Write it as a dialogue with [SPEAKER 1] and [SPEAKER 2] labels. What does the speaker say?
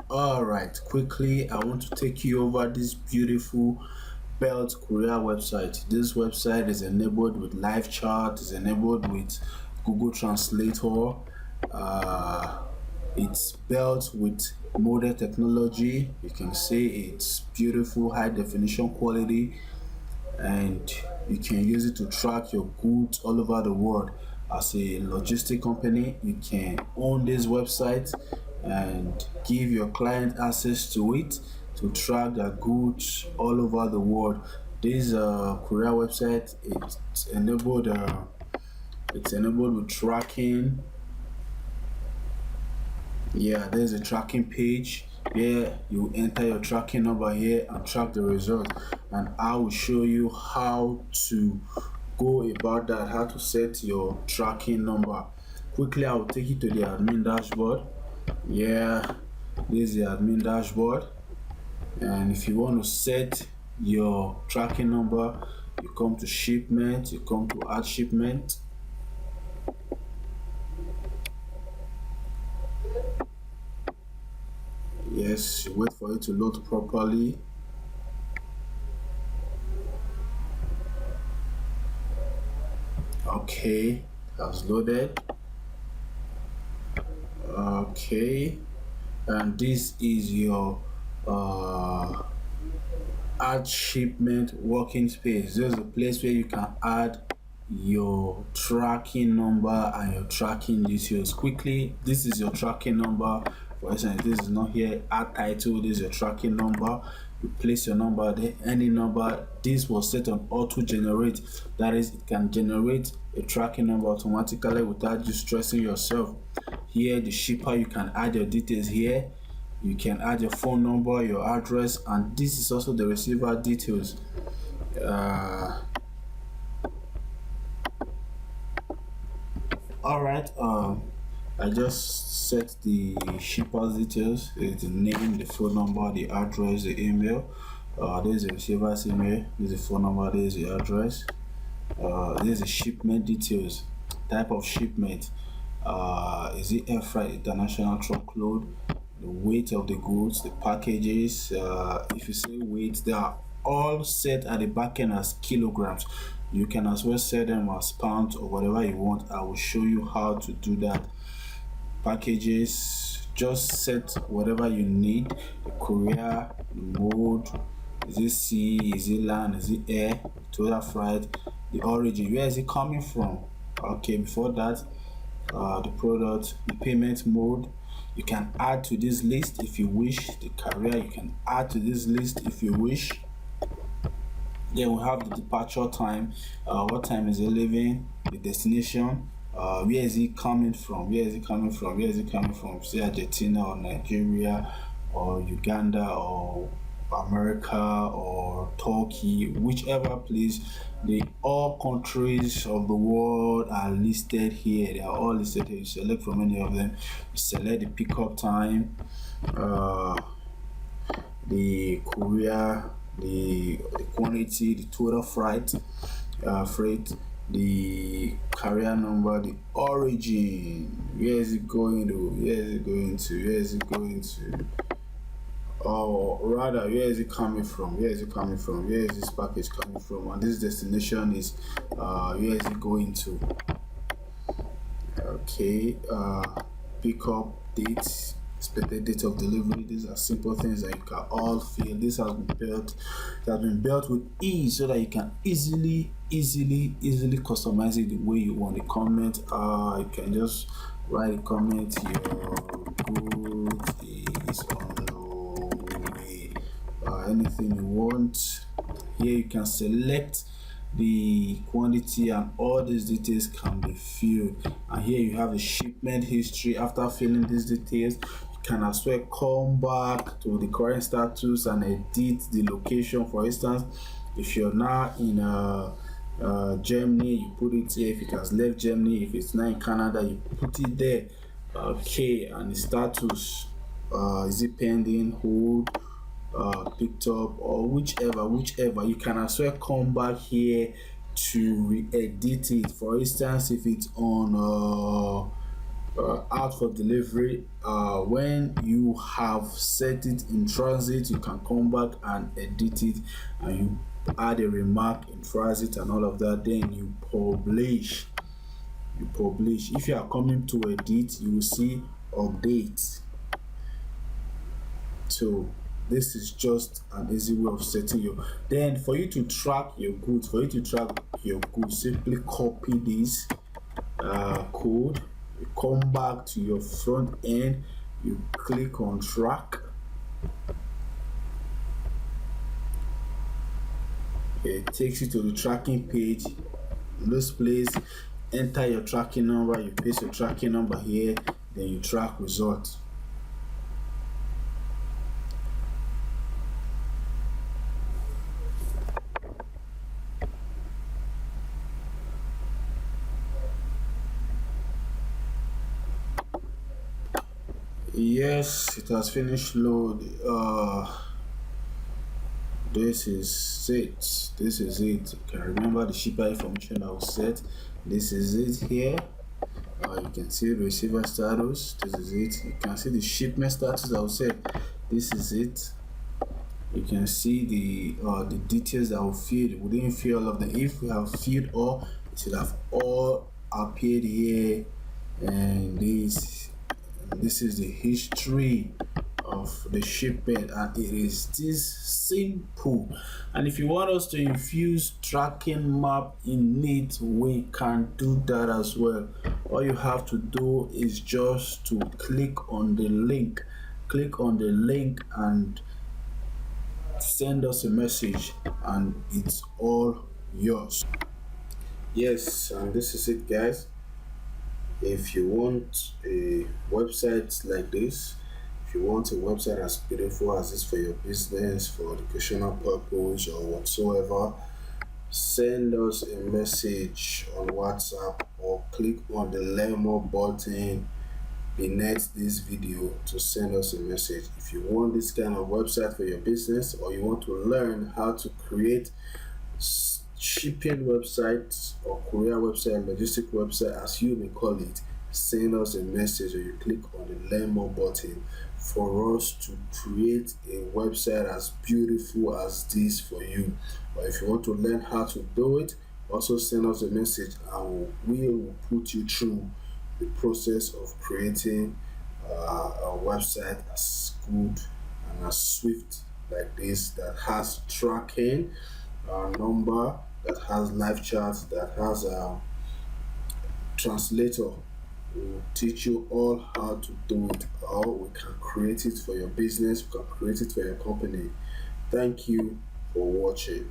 [SPEAKER 1] All right, quickly, I want to take you over this beautiful belt courier website. This website is enabled with Livechat, is enabled with Google Translator. It's built with modern technology. You can see it's beautiful, high definition quality, and you can use it to track your goods all over the world. As a logistic company, you can own this website and give your client access to it to track their goods all over the world. This courier website, it's enabled with tracking. Yeah, there's a tracking page. Here you enter your tracking number here and track the result, and I will show you how to go about that, how to set your tracking number. Quickly, I will take you to the admin dashboard. Yeah, this is the admin dashboard, and if you want to set your tracking number, you come to shipment, you come to add shipment. Yes, you wait for it to load properly. Okay, that's loaded. Okay, and this is your add shipment working space. This is a place where you can add your tracking number and your tracking details. Quickly, this is your tracking number. For instance, this is not here. Add title, this is your tracking number. You place your number there, any number. This was set on auto generate. That is, it can generate a tracking number automatically without you stressing yourself. Here, the shipper, you can add your details here. You can add your phone number, your address, and this is also the receiver details. All right, I just set the shipper's details. It's the name, the phone number, the address, the email. This is the receiver's email, this is the phone number, this is the address. This is the shipment details. Type of shipment, is it air freight, international truckload, the weight of the goods, the packages. If you say weight, they are all set at the back end as kilograms. You can as well set them as pounds or whatever you want. I will show you how to do that. Packages, just set whatever you need. The courier, the mode, is it sea, is it land, is it air, total freight, the origin, where is it coming from. Okay, before that, the product, the payment mode. You can add to this list if you wish. The carrier, you can add to this list if you wish. Then we have the departure time. What time is it leaving? The destination. Where is it coming from? Where is it coming from? Where is it coming from? Say Argentina or Nigeria or Uganda or America or Turkey, whichever place. All countries of the world are listed here. They are all listed here. You select from any of them. You select the pickup time, the courier, the quantity, the total freight, the carrier number, the origin. Where is it going to? Where is it going to? Where is it going to? Or rather, where is it coming from? Where is it coming from? Where is this package coming from? And this destination is where is it going to? Okay, pickup date, expected date of delivery. These are simple things that you can all fill. This has been built with ease so that you can easily customize it the way you want. The comment, you can just write a comment. Your good is on the way. Anything you want. Here you can select the quantity and all these details can be filled, and here you have the shipment history. After filling these details, you can as well come back to the current status and edit the location. For instance, if you're now in Germany, you put it here. If it has left Germany, if it's now in Canada, you put it there. Okay, and the status, is it pending, hold, picked up, or whichever. You can as well come back here to re-edit it. For instance, if it's on out for delivery. When you have set it in transit, you can come back and edit it, and you add a remark in transit and all of that. Then you publish. If you are coming to edit, you will see update. So this is just an easy way of setting your. Then for you to track your goods, simply copy this code. You come back to your front end, you click on track. It takes you to the tracking page. In this place, enter your tracking number, you paste your tracking number here, then you track results. Yes, it has finished load. This is it. You can remember the shipper information that was set. This is it here. You can see the receiver status. This is it. You can see the shipment status that was set. This is it. You can see the details that were filled. We didn't fill all of them. If we have filled all, it should have all appeared here. And this is the history of the shipment, and it is this simple. And if you want us to infuse tracking map in it, we can do that as well. All you have to do is just to click on the link and send us a message, and it's all yours. Yes, and this is it, guys. If you want a website like this, if you want a website as beautiful as this for your business, for educational purpose or whatsoever, send us a message on WhatsApp or click on the learn more button beneath this video to send us a message. If you want this kind of website for your business, or you want to learn how to create shipping websites or courier website, logistic website as you may call it, send us a message, or you click on the learn more button for us to create a website as beautiful as this for you. Or if you want to learn how to do it, also send us a message and we will put you through the process of creating a website as good and as swift like this, that has tracking number, that has Livechat, that has a translator. We will teach you all how to do it, or we can create it for your business, we can create it for your company. Thank you for watching.